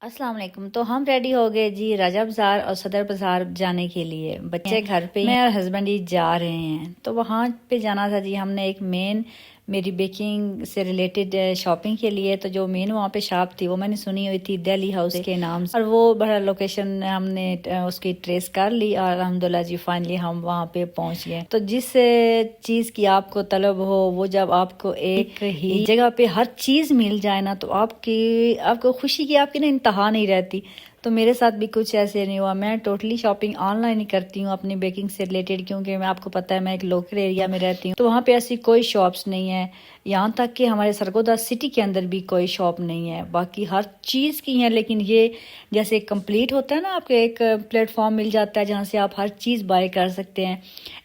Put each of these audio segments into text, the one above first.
السلام علیکم۔ تو ہم ریڈی ہو گئے جی راجہ بازار اور صدر بازار جانے کے لیے۔ بچے گھر پہ میں اور ہسبینڈ ہی جا رہے ہیں، تو وہاں پہ جانا تھا جی۔ ہم نے ایک مین میری بیکنگ سے ریلیٹڈ شاپنگ کے لیے، تو جو مین وہاں پہ شاپ تھی وہ میں نے سنی ہوئی تھی دہلی ہاؤس کے نام سے، اور وہ بڑا لوکیشن ہم نے اس کی ٹریس کر لی اور الحمدللہ جی فائنلی ہم وہاں پہ پہنچ گئے۔ تو جس چیز کی آپ کو طلب ہو، وہ جب آپ کو ایک ہی جگہ پہ ہر چیز مل جائے نا، تو آپ کو خوشی کی آپ کی نا انتہا نہیں رہتی۔ تو میرے ساتھ بھی کچھ ایسے نہیں ہوا۔ میں ٹوٹلی شاپنگ آن لائن ہی کرتی ہوں اپنی بیکنگ سے ریلیٹڈ، کیونکہ میں آپ کو پتہ ہے میں ایک لوکل ایریا میں رہتی ہوں، تو وہاں پہ ایسی کوئی شاپس نہیں ہے، یہاں تک کہ ہمارے سرگودا سٹی کے اندر بھی کوئی شاپ نہیں ہے۔ باقی ہر چیز کی ہے، لیکن یہ جیسے کمپلیٹ ہوتا ہے نا، آپ کو ایک پلیٹ فارم مل جاتا ہے جہاں سے آپ ہر چیز بائی کر سکتے ہیں،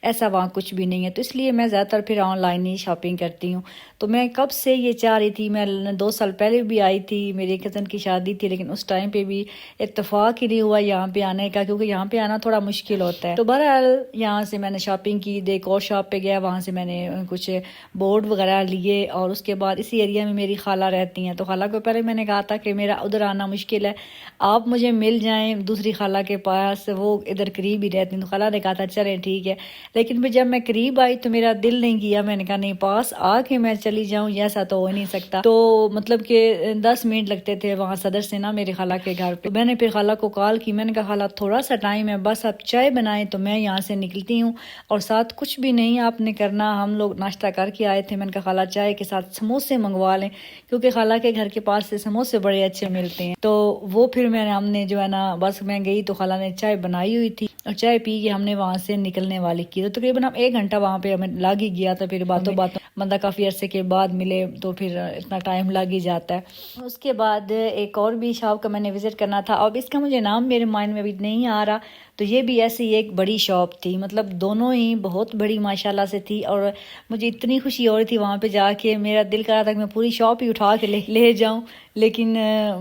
ایسا وہاں کچھ بھی نہیں ہے۔ تو اس لیے میں زیادہ تر پھر آن لائن ہی شاپنگ کرتی ہوں۔ تو میں کب سے یہ چاہ رہی تھی، میں 2 سال پہلے بھی آئی تھی، میری کزن کی شادی تھی، لیکن اس ٹائم پہ بھی اتفاق ہی نہیں ہوا یہاں پہ آنے کا، کیونکہ یہاں پہ آنا تھوڑا مشکل ہوتا ہے۔ تو بہرحال یہاں سے میں نے شاپنگ کی، ایک اور شاپ پہ گیا، وہاں سے میں نے کچھ بورڈ وغیرہ لیے، اور اس کے بعد اسی ایریا میں میری خالہ رہتی ہیں، تو خالہ کو پہلے میں نے کہا تھا کہ میرا ادھر آنا مشکل ہے، آپ مجھے مل جائیں دوسری خالہ کے پاس، وہ ادھر قریب ہی رہتی ہیں۔ تو خالہ نے کہا تھا چلیں ٹھیک ہے، لیکن پھر جب میں قریب آئی تو میرا دل نہیں کیا، میں نے کہا نہیں، پاس آ کے میں چلی جاؤں، ایسا تو ہو نہیں سکتا۔ تو مطلب کہ 10 منٹ لگتے تھے وہاں صدر سے نا میرے خالہ کے گھر پہ۔ میں نے پھر خالہ کو کال کی، میں نے کہا خالہ تھوڑا سا ٹائم ہے، بس آپ چائے بنائیں تو میں یہاں سے نکلتی ہوں، اور ساتھ کچھ بھی نہیں آپ نے کرنا، ہم لوگ ناشتہ کر کے آئے تھے۔ میں نے کہا خالہ چائے کے ساتھ سموسے منگوا لیں، کیونکہ خالہ کے گھر کے پاس سے سموسے بڑے اچھے ملتے ہیں۔ تو وہ پھر ہم نے جو ہے نا، بس میں گئی تو خالہ نے چائے بنائی ہوئی تھی، اور چائے پی کے ہم نے وہاں سے نکلنے والی کی۔ تو تقریباً 1 گھنٹہ وہاں پہ ہمیں لگ ہی گیا تھا، پھر باتوں بندہ کافی عرصے کے بعد ملے تو پھر اتنا ٹائم لگ ہی جاتا ہے۔ اس کے بعد ایک اور بھی شاپ کا میں نے وزٹ کرنا تھا، اب اس کا مجھے نام میرے مائنڈ میں بھی نہیں آ رہا، تو یہ بھی ایسی ایک بڑی شاپ تھی، مطلب دونوں ہی بہت بڑی ماشاءاللہ سے تھی، اور مجھے اتنی خوشی ہو رہی تھی وہاں پہ جا کے، میرا دل کر رہا تھا کہ میں پوری شاپ ہی اٹھا کے لے جاؤں، لیکن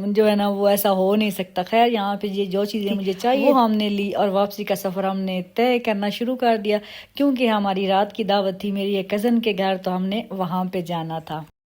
جو ہے نا وہ ایسا ہو نہیں سکتا۔ خیر یہاں پہ یہ جو چیزیں مجھے چاہیے وہ ہم نے لی، اور واپسی کا سفر ہم نے طے کرنا شروع کر دیا، کیونکہ ہماری رات کی دعوت تھی میری ایک کزن کے گھر، تو ہم نے وہاں پہ جانا تھا۔